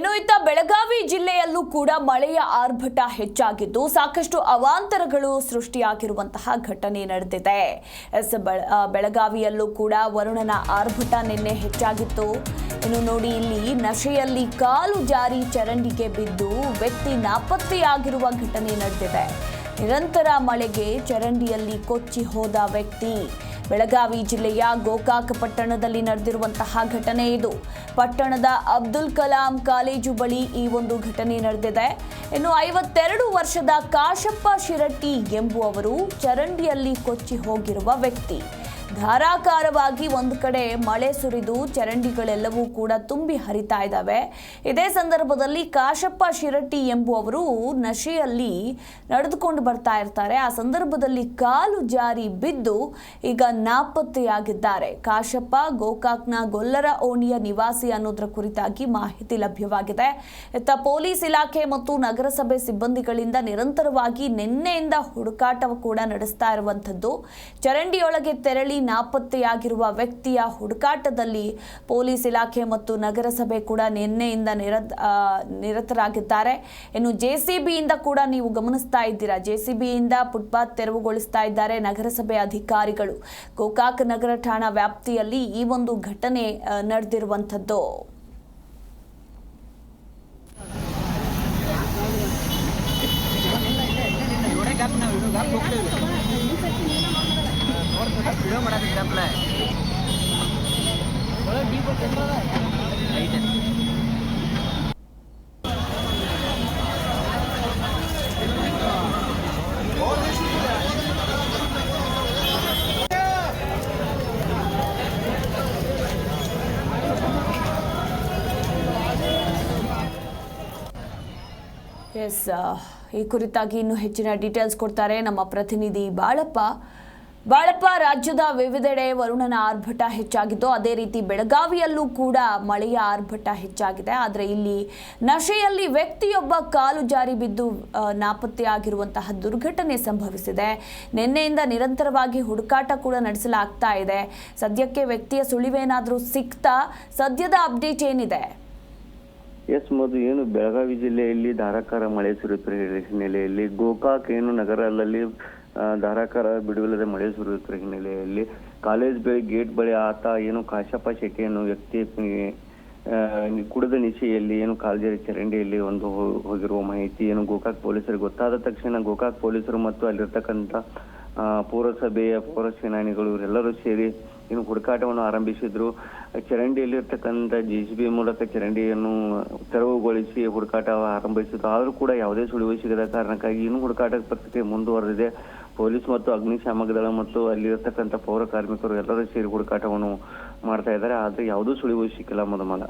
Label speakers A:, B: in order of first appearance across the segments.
A: ಇನ್ನು ಇತ್ತ ಬೆಳಗಾವಿ ಜಿಲ್ಲೆಯಲ್ಲೂ ಕೂಡ ಮಳೆಯ ಆರ್ಭಟ ಹೆಚ್ಚಾಗಿದ್ದು ಸಾಕಷ್ಟು ಅವಾಂತರಗಳು ಸೃಷ್ಟಿಯಾಗಿರುವಂತಹ ಘಟನೆ ನಡೆದಿದೆ. ಬೆಳಗಾವಿಯಲ್ಲೂ ಕೂಡ ವರುಣನ ಆರ್ಭಟ ನಿನ್ನೆ ಹೆಚ್ಚಾಗಿತ್ತು. ಇನ್ನು ನೋಡಿ, ಇಲ್ಲಿ ನಶೆಯಲ್ಲಿ ಕಾಲು ಜಾರಿ ಚರಂಡಿಗೆ ಬಿದ್ದು ವ್ಯಕ್ತಿ ನಾಪತ್ತೆಯಾಗಿರುವ ಘಟನೆ ನಡೆದಿದೆ. ನಿರಂತರ ಮಳೆಗೆ ಚರಂಡಿಯಲ್ಲಿ ಕೊಚ್ಚಿ ಹೋದ ವ್ಯಕ್ತಿ. ಬೆಳಗಾವಿ ಜಿಲ್ಲೆಯ ಗೋಕಾಕ್ ಪಟ್ಟಣದಲ್ಲಿ ನಡೆದಿರುವಂತಹ ಘಟನೆ ಇದು. ಪಟ್ಟಣದ ಅಬ್ದುಲ್ ಕಲಾಂ ಕಾಲೇಜು ಬಳಿ ಈ ಒಂದು ಘಟನೆ ನಡೆದಿದೆ. ಇನ್ನು 52 ವರ್ಷದ ಕಾಶಪ್ಪ ಶಿರಟ್ಟಿ ಎಂಬುವವರು ಚರಂಡಿಯಲ್ಲಿ ಕೊಚ್ಚಿ ಹೋಗಿರುವ ವ್ಯಕ್ತಿ. ಧಾರಾಕಾರವಾಗಿ ಒಂದು ಕಡೆ ಮಳೆ ಸುರಿದು ಚರಂಡಿಗಳೆಲ್ಲವೂ ಕೂಡ ತುಂಬಿ ಹರಿತಾ ಇದ್ದಾವೆ. ಇದೇ ಸಂದರ್ಭದಲ್ಲಿ ಕಾಶಪ್ಪ ಶಿರಟ್ಟಿ ಎಂಬುವವರು ನಶೆಯಲ್ಲಿ ನಡೆದುಕೊಂಡು ಬರ್ತಾ ಇರ್ತಾರೆ. ಆ ಸಂದರ್ಭದಲ್ಲಿ ಕಾಲು ಜಾರಿ ಬಿದ್ದು ಈಗ ನಾಪತ್ತೆಯಾಗಿದ್ದಾರೆ. ಕಾಶಪ್ಪ ಗೋಕಾಕ್ನ ಗೊಲ್ಲರ ಓಣಿಯ ನಿವಾಸಿ ಅನ್ನೋದರ ಕುರಿತಾಗಿ ಮಾಹಿತಿ ಲಭ್ಯವಾಗಿದೆ. ಇತ್ತ ಪೊಲೀಸ್ ಇಲಾಖೆ ಮತ್ತು ನಗರಸಭೆ ಸಿಬ್ಬಂದಿಗಳಿಂದ ನಿರಂತರವಾಗಿ ನಿನ್ನೆಯಿಂದ ಹುಡುಕಾಟ ಕೂಡ ನಡೆಸ್ತಾ ಇರುವಂಥದ್ದು. ಚರಂಡಿಯೊಳಗೆ ತೆರಳಿ ನಾಪತ್ತೆಯಾಗಿರುವ ವ್ಯಕ್ತಿಯ ಹುಡುಕಾಟದಲ್ಲಿ ಪೊಲೀಸ್ ಇಲಾಖೆ ಮತ್ತು ನಗರಸಭೆ ಕೂಡ ನಿನ್ನೆಯಿಂದ ನಿರತರಾಗಿದ್ದಾರೆ. ಇನ್ನು ಜೆಸಿಬಿಯಿಂದ ಕೂಡ ನೀವು ಗಮನಿಸ್ತಾ ಇದ್ದೀರಾ, ಜೆಸಿಬಿಯಿಂದ ಫುಟ್ಪಾತ್ ತೆರವುಗೊಳಿಸ್ತಾ ಇದ್ದಾರೆ ನಗರಸಭೆ ಅಧಿಕಾರಿಗಳು. ಗೋಕಾಕ್ ನಗರ ಠಾಣಾ ವ್ಯಾಪ್ತಿಯಲ್ಲಿ ಈ ಒಂದು ಘಟನೆ ನಡೆದಿರುವಂಥದ್ದು.
B: वीडियो ಮಾಡಾತಿದ್ದೆ ಅಪ್ಲೈ ಒಳ್ಳೆ ಡೀಪ್ ಕ್ಯಾಮೆರಾ ಐತೆ.
A: ಎಸ್, ಈ ಕುರಿತಾಗಿ ಇನ್ನೂ ಹೆಚ್ಚಿನ ಡೀಟೇಲ್ಸ್ ಕೊಡ್ತಾರೆ ನಮ್ಮ ಪ್ರತಿನಿಧಿ ಬಾಳಪ್ಪ. ರಾಜ್ಯದ ವಿವಿಧೆಡೆ ವರುಣನ ಆರ್ಭಟ ಹೆಚ್ಚಾಗಿದ್ದು, ಅದೇ ರೀತಿ ಬೆಳಗಾವಿಯಲ್ಲೂ ಕೂಡ ಮಳೆಯ ಆರ್ಭಟ ಹೆಚ್ಚಾಗಿದೆ. ಆದರೆ ಇಲ್ಲಿ ನಶೆಯಲ್ಲಿ ವ್ಯಕ್ತಿಯೊಬ್ಬ ಕಾಲು ಜಾರಿ ಬಿದ್ದು ನಾಪತ್ತೆಯಾಗಿರುವಂತಹ ದುರ್ಘಟನೆ ಸಂಭವಿಸಿದೆ. ನಿನ್ನೆಯಿಂದ ನಿರಂತರವಾಗಿ ಹುಡುಕಾಟ ಕೂಡ ನಡೆಸಲಾಗ್ತಾ ಇದೆ. ಸದ್ಯಕ್ಕೆ ವ್ಯಕ್ತಿಯ ಸುಳಿವೇನಾದರೂ ಸಿಕ್ತಾ? ಸದ್ಯದ ಅಪ್ಡೇಟ್ ಏನಿದೆ?
C: ಎಸ್ ಮಧು, ಏನು ಬೆಳಗಾವಿ ಜಿಲ್ಲೆಯಲ್ಲಿ ಧಾರಾಕಾರ ಮಳೆ ಸುರಿಯುತ್ತಿರುವ ಹಿನ್ನೆಲೆಯಲ್ಲಿ ಗೋಕಾಕ್ ಏನು ನಗರದಲ್ಲಿ ಧಾರಾಕಾರ ಬಿಡುವಿಲ್ಲದೆ ಮಳೆ ಸುರಿಯುತ್ತಿರುವ ಹಿನ್ನೆಲೆಯಲ್ಲಿ ಕಾಲೇಜ್ ಬಳಿ ಗೇಟ್ ಬಳಿ ಆತ ಏನು ಕಾಶಪ್ಪ ಶೆಟ್ಟಿ ಅನ್ನೋ ವ್ಯಕ್ತಿ ಕುಡಿದ ನಿಶೆಯಲ್ಲಿ ಏನು ಕಾಲ್ಜರಿ ಚರಂಡಿಯಲ್ಲಿ ಒಂದು ಹೋಗಿರುವ ಮಾಹಿತಿ ಏನು ಗೋಕಾಕ್ ಪೊಲೀಸರಿಗೆ ಗೊತ್ತಾದ ತಕ್ಷಣ ಗೋಕಾಕ್ ಪೊಲೀಸರು ಮತ್ತು ಅಲ್ಲಿರ್ತಕ್ಕಂಥ ಪೌರಸಭೆಯ ಪೌರ ಸೇನಾನಿಗಳು ಇವರೆಲ್ಲರೂ ಸೇರಿ ಏನು ಹುಡುಕಾಟವನ್ನು ಆರಂಭಿಸಿದ್ರು. ಚರಂಡಿಯಲ್ಲಿರ್ತಕ್ಕಂಥ ಜೆಸಿಬಿ ಮೂಲಕ ಚರಂಡಿಯನ್ನು ತೆರವುಗೊಳಿಸಿ ಹುಡುಕಾಟ ಆರಂಭಿಸಿದ್ರು. ಆದರೂ ಕೂಡ ಯಾವುದೇ ಸುಳಿವು ಸಿಗದ ಕಾರಣಕ್ಕಾಗಿ ಇನ್ನೂ ಹುಡುಕಾಟ ಪ್ರಕ್ರಿಯೆ ಮುಂದುವರೆದಿದೆ. ಪೊಲೀಸ್ ಮತ್ತು ಅಗ್ನಿಶಾಮಕ ದಳ ಮತ್ತು ಅಲ್ಲಿರ್ತಕ್ಕಂಥ ಪೌರ ಕಾರ್ಮಿಕರು ಎಲ್ಲರೂ ಸೇರಿ ಹುಡುಕಾಟವನ್ನು ಮಾಡ್ತಾ ಇದ್ದಾರೆ. ಆದ್ರೆ ಯಾವುದೂ ಸುಳಿವು ಸಿಕ್ಕಿಲ್ಲ ಮೊದಲ.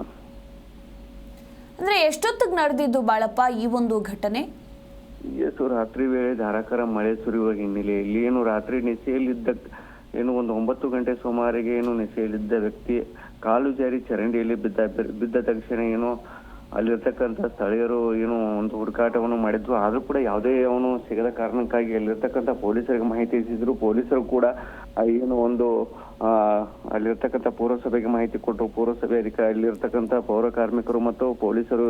A: ಅಂದ್ರೆ ಎಷ್ಟೊತ್ತಿಗೆ ನಡೆದಿದ್ದು ಬಾಳಪ್ಪ ಈ ಒಂದು ಘಟನೆ?
C: ರಾತ್ರಿ ವೇಳೆ ಧಾರಾಕಾರ ಮಳೆ ಸುರಿಯುವ ಹಿನ್ನೆಲೆಯಲ್ಲಿ ಏನು ರಾತ್ರಿ ನೆಸೆಯಲ್ಲಿದ್ದ ಏನು ಒಂದು 9 ಗಂಟೆ ಸುಮಾರಿಗೆ ಏನು ನೆಸೆಯಲ್ಲಿದ್ದ ವ್ಯಕ್ತಿ ಕಾಲು ಜಾರಿ ಚರಂಡಿಯಲ್ಲಿ ಬಿದ್ದ ತಕ್ಷಣ ಏನು ಅಲ್ಲಿರ್ತಕ್ಕಂಥ ಸ್ಥಳೀಯರು ಏನು ಒಂದು ಹುಡುಕಾಟವನ್ನು ಮಾಡಿದ್ರು. ಆದ್ರೂ ಕೂಡ ಯಾವುದೇ ಅವನು ಸಿಗದ ಕಾರಣಕ್ಕಾಗಿ ಅಲ್ಲಿರ್ತಕ್ಕಂಥ ಪೊಲೀಸರಿಗೆ ಮಾಹಿತಿ ಇಸಿದ್ರು. ಪೊಲೀಸರು ಕೂಡ ಏನು ಒಂದು ಅಲ್ಲಿರ್ತಕ್ಕಂಥ ಪೌರಸಭೆಗೆ ಮಾಹಿತಿ ಕೊಟ್ಟರು. ಪೌರಸಭೆ ಅಲ್ಲಿರ್ತಕ್ಕಂಥ ಪೌರ ಕಾರ್ಮಿಕರು ಮತ್ತು ಪೊಲೀಸರು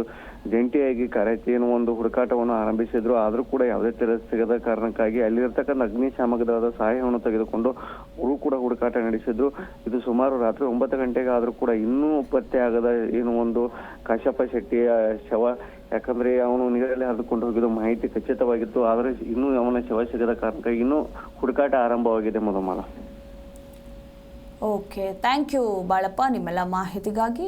C: ಜಂಟಿಯಾಗಿ ಕಾರ್ಯಾಚರಣೆ ಒಂದು ಹುಡುಕಾಟವನ್ನು ಆರಂಭಿಸಿದ್ರು. ಆದ್ರೂ ಕೂಡ ಯಾವುದೇ ತರ ಸಿಗದ ಕಾರಣಕ್ಕಾಗಿ ಅಲ್ಲಿರ್ತಕ್ಕಂಥ ಅಗ್ನಿಶಾಮಕ ದಳದ ಸಹಾಯವನ್ನು ತೆಗೆದುಕೊಂಡು ಅವರು ಕೂಡ ಹುಡುಕಾಟ ನಡೆಸಿದ್ರು. ಇದು ಸುಮಾರು ರಾತ್ರಿ 9 ಗಂಟೆಗೆ ಆದ್ರೂ ಕೂಡ ಇನ್ನೂ ಪತ್ತೆ ಆಗದ ಏನು ಒಂದು ಕಾಶಪ್ಪ ಶೆಟ್ಟಿಯ ಶವ, ಯಾಕಂದ್ರೆ ಅವನು ನೀರಲ್ಲಿ ಹರಿದುಕೊಂಡು ಹೋಗಿದ್ದು ಮಾಹಿತಿ ಖಚಿತವಾಗಿತ್ತು. ಆದ್ರೆ ಇನ್ನೂ ಅವನ ಶವ ಸಿಗದ ಕಾರಣಕ್ಕಾಗಿ ಇನ್ನೂ ಹುಡುಕಾಟ ಆರಂಭವಾಗಿದೆ ಮೊದಲ.
A: ಓಕೆ, ಥ್ಯಾಂಕ್ ಯು ಬಾಳಪ್ಪ ನಿಮ್ಮೆಲ್ಲ ಮಾಹಿತಿಗಾಗಿ.